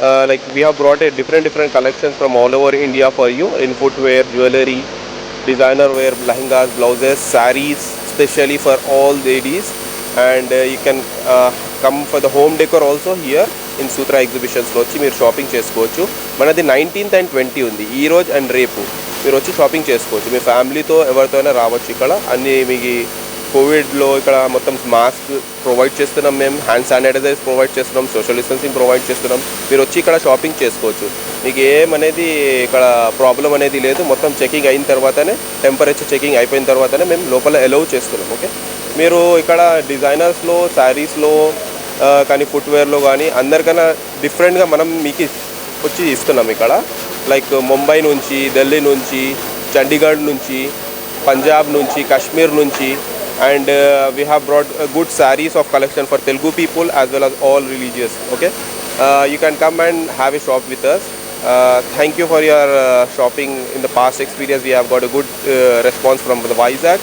like we have brought a different collections from all over India for you in footwear, jewelry, designer wear, lehengas, blouses, sarees, especially for all ladies. And you can come for the home decor also here in Sutra ఎగ్జిబిషన్స్లో వచ్చి మీరు shopping చేసుకోవచ్చు. మనది 19th and 20 ఉంది, ఈ రోజు and రేపు మీరు వచ్చి షాపింగ్ చేసుకోవచ్చు. మీ ఫ్యామిలీతో ఎవరితో అయినా రావచ్చు. ఇక్కడ అన్ని మీకు కోవిడ్లో ఇక్కడ మొత్తం మాస్క్ ప్రొవైడ్ చేస్తున్నాం, మేము హ్యాండ్ శానిటైజర్స్ ప్రొవైడ్ చేస్తున్నాం, సోషల్ డిస్టెన్సింగ్ ప్రొవైడ్ చేస్తున్నాం. మీరు వచ్చి ఇక్కడ షాపింగ్ చేసుకోవచ్చు. మీకు ఏమనేది ఇక్కడ ప్రాబ్లం అనేది లేదు. మొత్తం చెకింగ్ అయిన తర్వాతనే, టెంపరేచర్ చెకింగ్ అయిపోయిన తర్వాతనే మేము లోపల అలౌ చేస్తున్నాం. ఓకే, మీరు ఇక్కడ డిజైనర్స్లో, శారీస్లో కానీ ఫుట్వేర్లో కానీ అందరికన్నా డిఫరెంట్గా మనం మీకు వచ్చి ఇస్తున్నాం. ఇక్కడ లైక్ ముంబై నుంచి, ఢిల్లీ నుంచి, చండీగఢ్ నుంచి, పంజాబ్ నుంచి, కాశ్మీర్ నుంచి. And we have brought good sarees of collection for Telugu people as well as all religious. Okay, you can come and have a shop with us. Thank you for your shopping. In the past experience we have got a good response from the Vizag,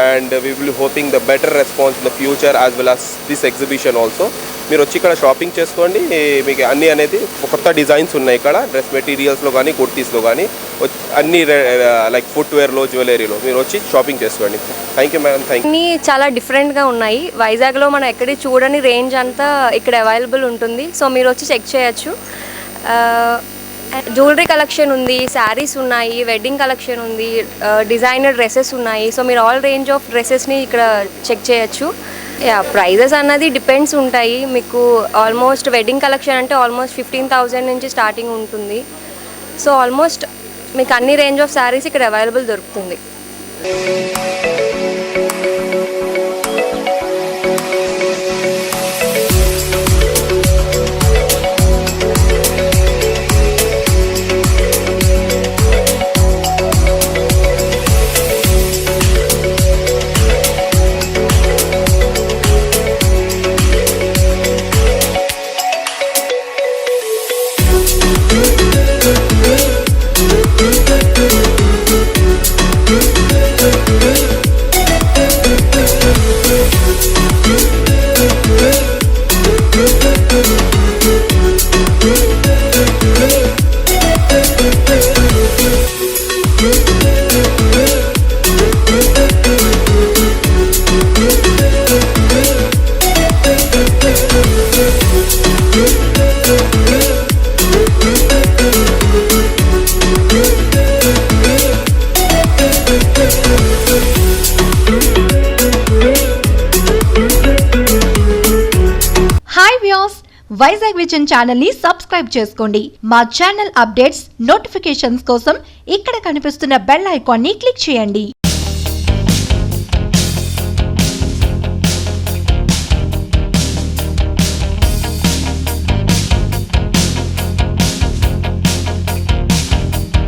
and we will be hoping the better response in the future as well as this exhibition also. మీరు వచ్చి ఇక్కడ shopping చేసుకోండి. మీకు అన్నీ అనేది కొత్త designs ఉన్నాయి ఇక్కడ, డ్రెస్ మెటీరియల్స్లో కానీ, కుర్తీస్లో కానీ, అన్ని లైక్ ఫుట్వేర్లో, జ్యువెలరీలో మీరు వచ్చి షాపింగ్ చేసుకోండి. Thank you madam. Thank you. అన్నీ చాలా డిఫరెంట్గా ఉన్నాయి. వైజాగ్లో మనం ఎక్కడి చూడని రేంజ్ అంతా ఇక్కడ అవైలబుల్ ఉంటుంది. సో మీరు వచ్చి చెక్ చేయొచ్చు. జ్యువెలరీ కలెక్షన్ ఉంది, శారీస్ ఉన్నాయి, వెడ్డింగ్ కలెక్షన్ ఉంది, డిజైనర్ డ్రెస్సెస్ ఉన్నాయి. సో మీరు ఆల్ రేంజ్ ఆఫ్ డ్రెస్సెస్ని ఇక్కడ చెక్ చేయొచ్చు. ప్రైజెస్ అన్నది డిపెండ్స్ ఉంటాయి. మీకు ఆల్మోస్ట్ వెడ్డింగ్ కలెక్షన్ అంటే ఆల్మోస్ట్ 15,000 నుంచి స్టార్టింగ్ ఉంటుంది. సో ఆల్మోస్ట్ మీకు అన్ని రేంజ్ ఆఫ్ శారీస్ ఇక్కడ అవైలబుల్ దొరుకుతుంది. వైజాగ్ విజన్ ఛానల్ ని సబ్స్క్రైబ్ చేసుకోండి. మా ఛానల్ అప్డేట్స్, నోటిఫికేషన్స్ కోసం ఇక్కడ కనిపిస్తున్న బెల్ ఐకాన్ ని క్లిక్ చేయండి.